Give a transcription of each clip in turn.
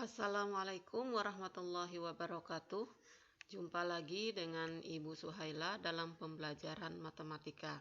Assalamualaikum warahmatullahi wabarakatuh. Jumpa lagi dengan Ibu Suhaila dalam pembelajaran matematika.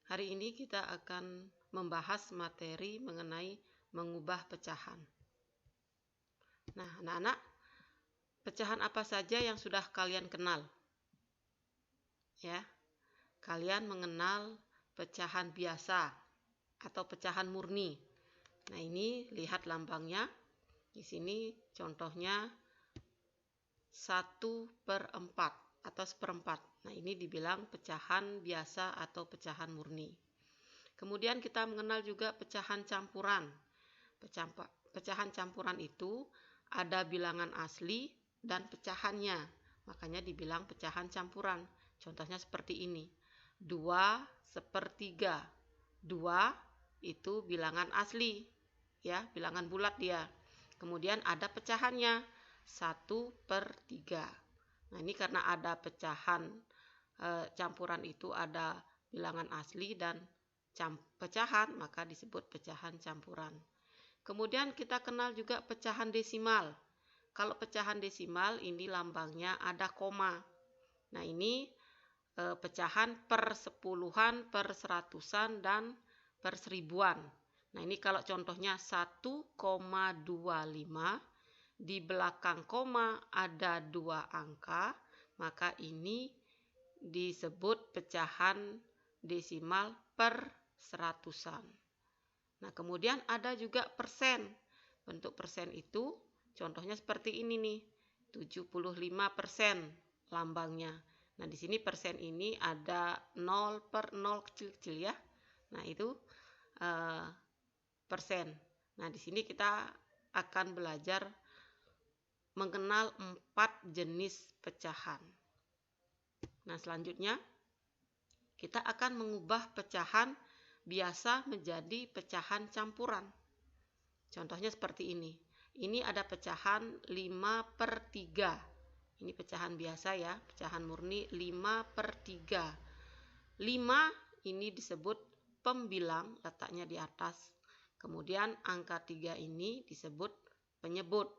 Hari ini kita akan membahas materi mengenai mengubah pecahan. Nah, anak-anak, pecahan apa saja yang sudah kalian kenal? Ya, kalian mengenal pecahan biasa atau pecahan murni. Nah, ini lihat lambangnya. Di sini contohnya 1/4 atau seperempat. Nah, ini dibilang pecahan biasa atau pecahan murni. Kemudian kita mengenal juga pecahan campuran. Pecahan campuran itu ada bilangan asli dan pecahannya. Makanya dibilang pecahan campuran. Contohnya seperti ini. 2/3. 2 itu bilangan asli. Ya, bilangan bulat dia. Kemudian ada pecahannya 1/3. Nah, ini karena ada pecahan campuran itu ada bilangan asli dan pecahan, maka disebut pecahan campuran. Kemudian kita kenal juga pecahan desimal. Kalau pecahan desimal ini lambangnya ada koma. Nah, ini pecahan per sepuluhan, per seratusan, dan per seribuan. Nah, ini kalau contohnya 1,25, di belakang koma ada 2 angka, maka ini disebut pecahan desimal per seratusan. Nah, kemudian ada juga persen. Bentuk persen itu contohnya seperti ini nih, 75% lambangnya. Nah, di sini persen ini ada 0/0 kecil-kecil ya. Nah, itu persen. Nah, di sini kita akan belajar mengenal 4 jenis pecahan. Nah, selanjutnya kita akan mengubah pecahan biasa menjadi pecahan campuran. Contohnya seperti ini. Ini ada pecahan 5/3. Ini pecahan biasa ya, pecahan murni 5/3. 5 ini disebut pembilang, letaknya di atas. Kemudian angka 3 ini disebut penyebut,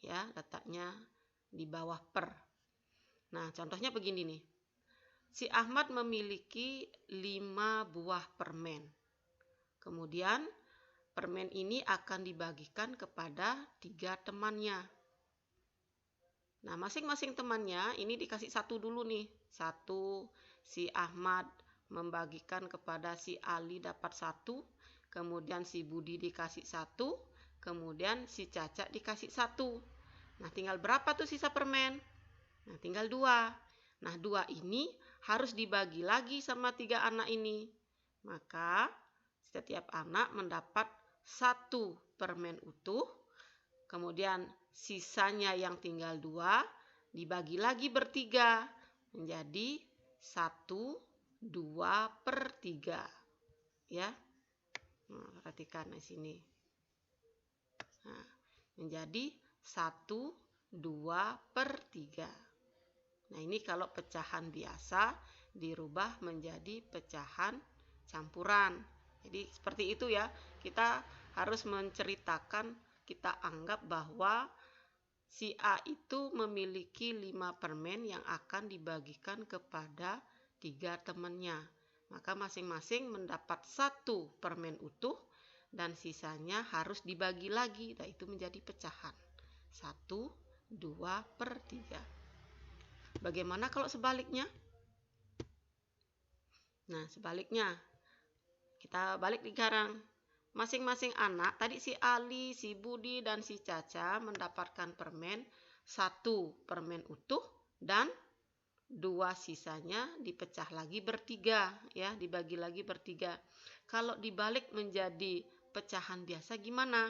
ya, letaknya di bawah per. Nah, contohnya begini nih. Si Ahmad memiliki 5 buah permen. Kemudian permen ini akan dibagikan kepada 3 temannya. Nah, masing-masing temannya ini dikasih 1 dulu nih. 1, si Ahmad membagikan kepada si Ali dapat 1. Kemudian si Budi dikasih 1. Kemudian si Caca dikasih 1. Nah, tinggal berapa tuh sisa permen? Nah, tinggal 2. Nah, 2 ini harus dibagi lagi sama 3 anak ini. Maka setiap anak mendapat 1 permen utuh. Kemudian sisanya yang tinggal 2 dibagi lagi bertiga menjadi 1/2/3. Ya. Nah, perhatikan di sini. Nah, menjadi 1/2/3. Nah, ini kalau pecahan biasa dirubah menjadi pecahan campuran. Jadi seperti itu ya. Kita harus menceritakan, kita anggap bahwa si A itu memiliki 5 permen yang akan dibagikan kepada 3 temannya. Maka masing-masing mendapat 1 permen utuh dan sisanya harus dibagi lagi. Nah, itu menjadi pecahan 1/2/3. Bagaimana kalau sebaliknya? Nah, sebaliknya kita balik sekarang. Masing-masing anak, tadi si Ali, si Budi, dan si Caca mendapatkan permen 1 permen utuh dan 2 sisanya dipecah lagi bertiga, ya, dibagi lagi bertiga. Kalau dibalik menjadi pecahan biasa gimana?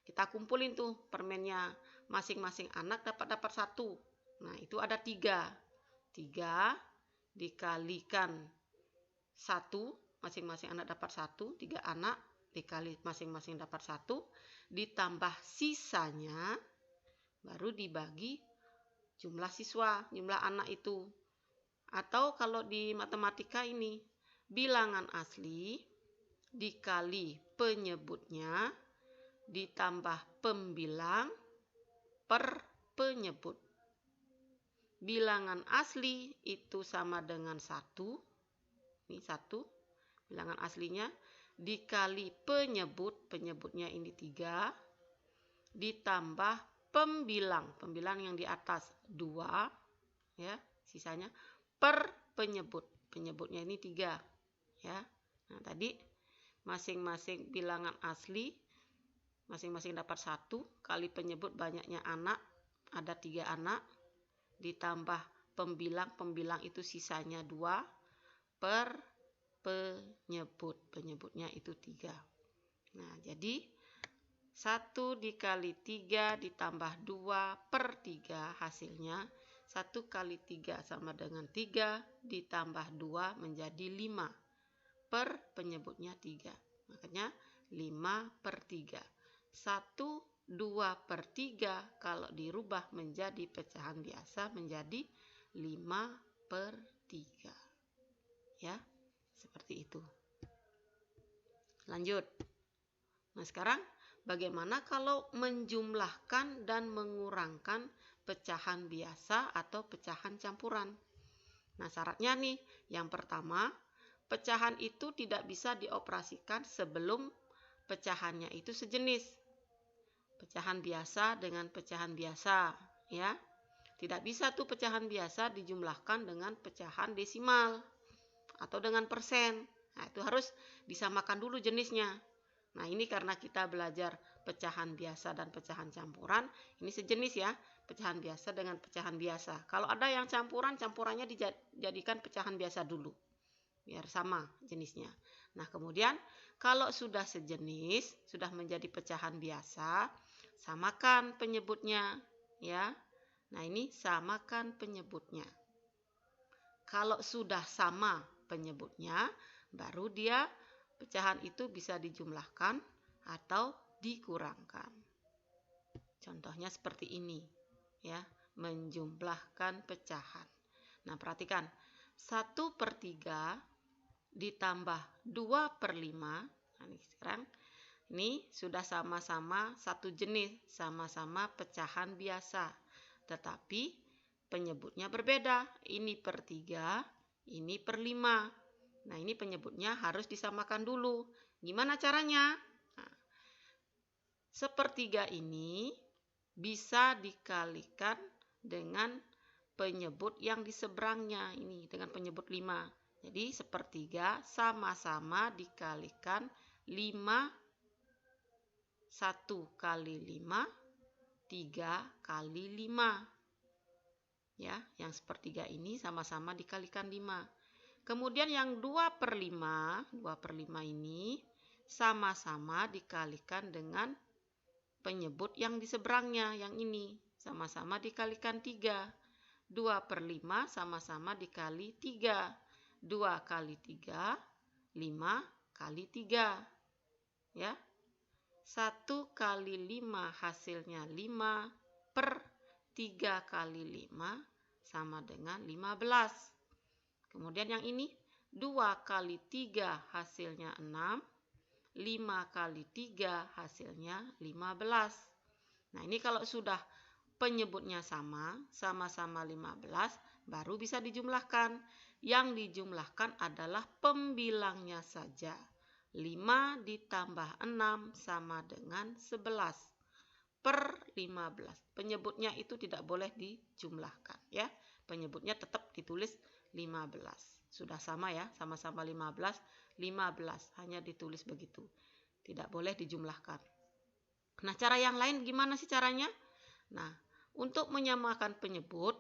Kita kumpulin tuh permennya, masing-masing anak dapat 1. Nah, itu ada 3. 3 dikalikan 1, masing-masing anak dapat 1, 3 anak dikali masing-masing dapat 1, ditambah sisanya, baru dibagi jumlah siswa, jumlah anak itu. Atau kalau di matematika ini, bilangan asli dikali penyebutnya ditambah pembilang per penyebut. Bilangan asli itu sama dengan 1. Ini 1. Bilangan aslinya dikali penyebut. Penyebutnya ini 3. Ditambah pembilang. Pembilang yang di atas 2. Ya, sisanya per penyebut. Penyebutnya ini 3. Ya. Nah, tadi masing-masing bilangan asli masing-masing dapat 1 kali penyebut banyaknya anak, ada 3 anak, ditambah pembilang itu sisanya 2 per penyebut. Penyebutnya itu 3. Nah, jadi 1 dikali 3 ditambah 2 per 3 hasilnya 1 kali 3 sama dengan 3 ditambah 2 menjadi 5 per penyebutnya 3. Makanya 5 per 3. 1, 2 per 3 kalau dirubah menjadi pecahan biasa menjadi 5 per 3. Ya, seperti itu. Lanjut. Nah, sekarang bagaimana kalau menjumlahkan dan mengurangkan pecahan biasa atau pecahan campuran? Nah, syaratnya nih, yang pertama, pecahan itu tidak bisa dioperasikan sebelum pecahannya itu sejenis. Pecahan biasa dengan pecahan biasa, ya. Tidak bisa tuh pecahan biasa dijumlahkan dengan pecahan desimal atau dengan persen. Nah, itu harus disamakan dulu jenisnya. Nah, ini karena kita belajar pecahan biasa dan pecahan campuran, ini sejenis ya, pecahan biasa dengan pecahan biasa. Kalau ada yang campuran, campurannya dijadikan pecahan biasa dulu, biar sama jenisnya. Nah, kemudian kalau sudah sejenis, sudah menjadi pecahan biasa, samakan penyebutnya, ya. Nah, ini samakan penyebutnya. Kalau sudah sama penyebutnya, baru dia pecahan itu bisa dijumlahkan atau dikurangkan. Contohnya seperti ini, ya, menjumlahkan pecahan. Nah, perhatikan, 1 per 3 ditambah 2 per 5. Nah, ini sekarang ini sudah sama-sama satu jenis, sama-sama pecahan biasa. Tetapi penyebutnya berbeda. Ini per 3, ini per 5. Nah, ini penyebutnya harus disamakan dulu. Gimana caranya? Nah, sepertiga ini bisa dikalikan dengan penyebut yang di seberangnya. Ini dengan penyebut 5. Jadi sepertiga sama-sama dikalikan 5. 1 kali 5, 3 kali 5. Ya, yang sepertiga ini sama-sama dikalikan 5. Kemudian yang 2 per 5, 2 per 5 ini sama-sama dikalikan dengan penyebut yang di seberangnya, yang ini. Sama-sama dikalikan 3. 2 per 5 sama-sama dikali 3. 2 kali 3, 5 kali 3. Ya. 1 kali 5 hasilnya 5 per 3 kali 5 sama dengan 15. Kemudian yang ini 2 kali 3 hasilnya 6. 5 kali 3 hasilnya 15. Nah, ini kalau sudah penyebutnya sama-sama 15, baru bisa dijumlahkan. Yang dijumlahkan adalah pembilangnya saja. 5 ditambah 6 sama dengan 11 per 15. Penyebutnya itu tidak boleh dijumlahkan, ya. Penyebutnya tetap ditulis 15. Sudah sama ya, sama-sama 15, 15 hanya ditulis begitu. Tidak boleh dijumlahkan. Nah, cara yang lain gimana sih caranya? Nah, untuk menyamakan penyebut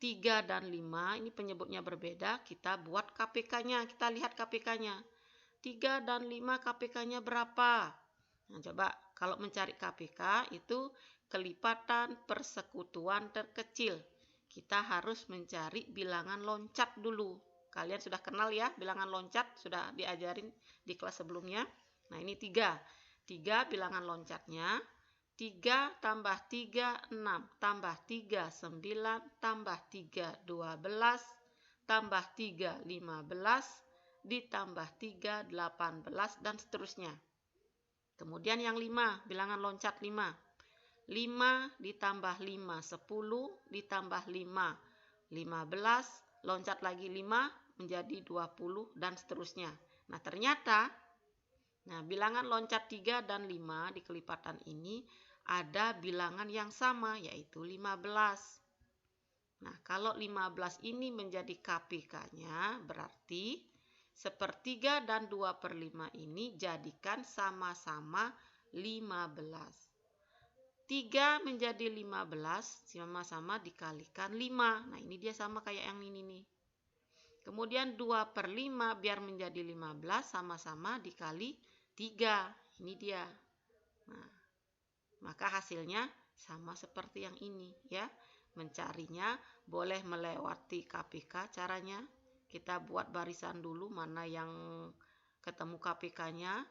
3 dan 5, ini penyebutnya berbeda, kita buat KPK-nya, kita lihat KPK-nya. 3 dan 5 KPK-nya berapa? Nah, coba kalau mencari KPK itu kelipatan persekutuan terkecil. Kita harus mencari bilangan loncat dulu. Kalian sudah kenal ya bilangan loncat, sudah diajarin di kelas sebelumnya. Nah, ini 3. 3 bilangan loncatnya. 3 tambah 3, 6. Tambah 3, 9. Tambah 3, 12. Tambah 3, 15. Ditambah 3, 18, dan seterusnya. Kemudian yang 5, bilangan loncat 5. 5 ditambah 5, 10 ditambah 5, 15, loncat lagi 5 menjadi 20 dan seterusnya. Nah, ternyata bilangan loncat 3 dan 5 di kelipatan ini ada bilangan yang sama, yaitu 15. Nah, kalau 15 ini menjadi KPK-nya, berarti sepertiga dan 2/5 ini jadikan sama-sama 15. 3 menjadi 15 sama-sama dikalikan 5. Nah, ini dia sama kayak yang ini nih. Kemudian 2/5 biar menjadi 15 sama-sama dikali 3. Ini dia. Nah, maka hasilnya sama seperti yang ini ya. Mencarinya boleh melewati KPK caranya. Kita buat barisan dulu mana yang ketemu KPK-nya,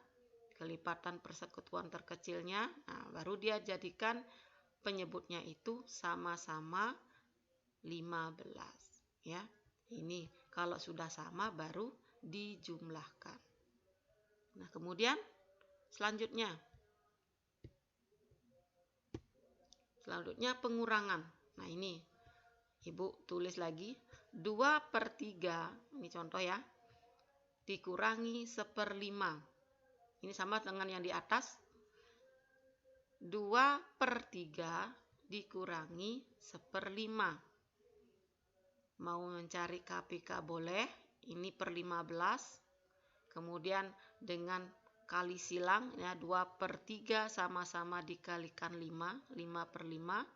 kelipatan persekutuan terkecilnya. Nah, baru dia jadikan penyebutnya itu sama-sama 15 ya. Ini kalau sudah sama baru dijumlahkan. Nah, kemudian selanjutnya pengurangan. Nah, ini Ibu tulis lagi 2/3, ini contoh ya, dikurangi 1/5. Ini sama dengan yang di atas. 2/3 dikurangi 1/5. Mau mencari KPK boleh, ini per 15. Kemudian dengan kali silang ya, 2/3 sama-sama dikalikan 5, 5/5.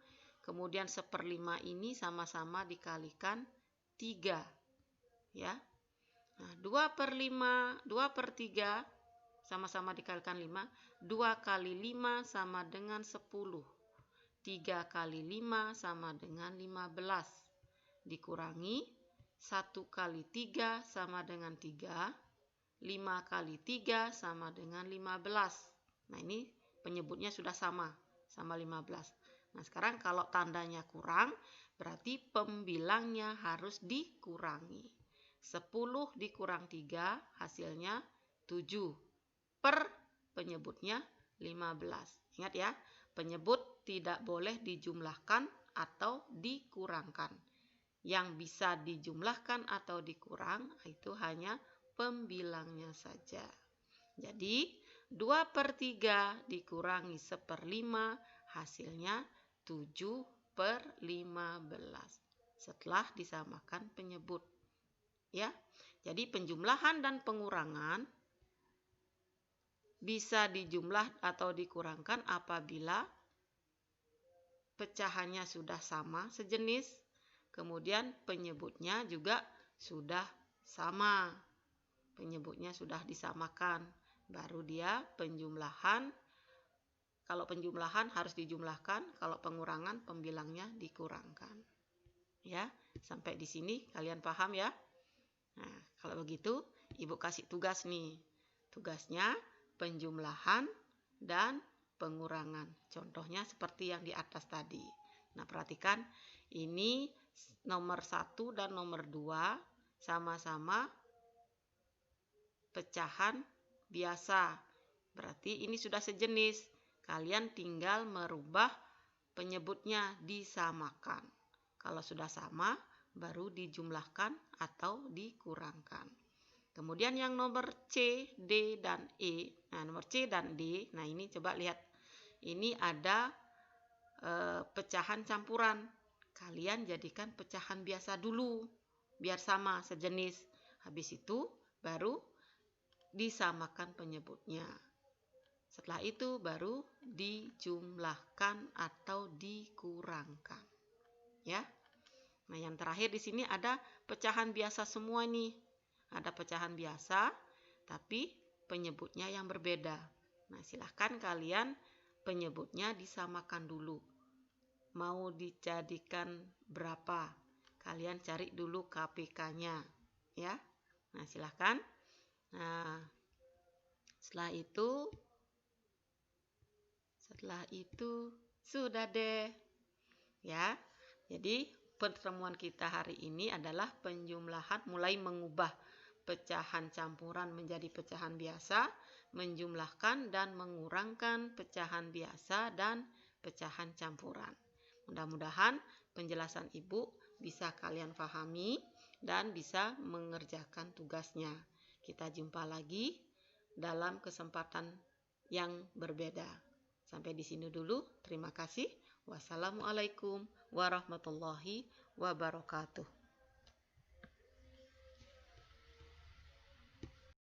Kemudian 1/5 ini sama-sama dikalikan 3 ya. Nah, 2/3 sama-sama dikalikan 5. 2 kali 5 sama dengan 10. 3 kali 5 sama dengan 15. Dikurangi 1 kali 3 sama dengan 3. 5 kali 3 sama dengan 15. Nah, ini penyebutnya sudah sama 15. Nah, sekarang kalau tandanya kurang, berarti pembilangnya harus dikurangi. 10 dikurang 3, hasilnya 7. Per penyebutnya 15. Ingat ya, penyebut tidak boleh dijumlahkan atau dikurangkan. Yang bisa dijumlahkan atau dikurang itu hanya pembilangnya saja. Jadi 2/3 dikurangi 1/5 hasilnya 7/15 setelah disamakan penyebut ya. Jadi penjumlahan dan pengurangan bisa dijumlah atau dikurangkan apabila pecahannya sudah sama sejenis, kemudian penyebutnya juga sudah sama. Penyebutnya sudah disamakan, baru dia penjumlahan. Kalau penjumlahan harus dijumlahkan, kalau pengurangan pembilangnya dikurangkan. Ya, sampai di sini kalian paham ya? Nah, kalau begitu Ibu kasih tugas nih. Tugasnya penjumlahan dan pengurangan. Contohnya seperti yang di atas tadi. Nah, perhatikan ini nomor 1 dan nomor 2 sama-sama pecahan biasa. Berarti ini sudah sejenis. Kalian tinggal merubah penyebutnya disamakan. Kalau sudah sama, baru dijumlahkan atau dikurangkan. Kemudian yang nomor C, D, dan E. Nah, nomor C dan D. Nah, ini coba lihat. Ini ada pecahan campuran. Kalian jadikan pecahan biasa dulu. Biar sama, sejenis. Habis itu, baru disamakan penyebutnya. Setelah itu baru dijumlahkan atau dikurangkan. Ya. Nah, yang terakhir di sini ada pecahan biasa semua nih. Ada pecahan biasa, tapi penyebutnya yang berbeda. Nah, silahkan kalian penyebutnya disamakan dulu. Mau dijadikan berapa? Kalian cari dulu KPK-nya. Ya. Nah, silahkan. Nah, setelah itu sudah deh. Ya. Jadi pertemuan kita hari ini adalah penjumlahan, mulai mengubah pecahan campuran menjadi pecahan biasa, menjumlahkan dan mengurangkan pecahan biasa dan pecahan campuran. Mudah-mudahan penjelasan Ibu bisa kalian pahami dan bisa mengerjakan tugasnya. Kita jumpa lagi dalam kesempatan yang berbeda. Sampai di sini dulu. Terima kasih. Wassalamualaikum warahmatullahi wabarakatuh.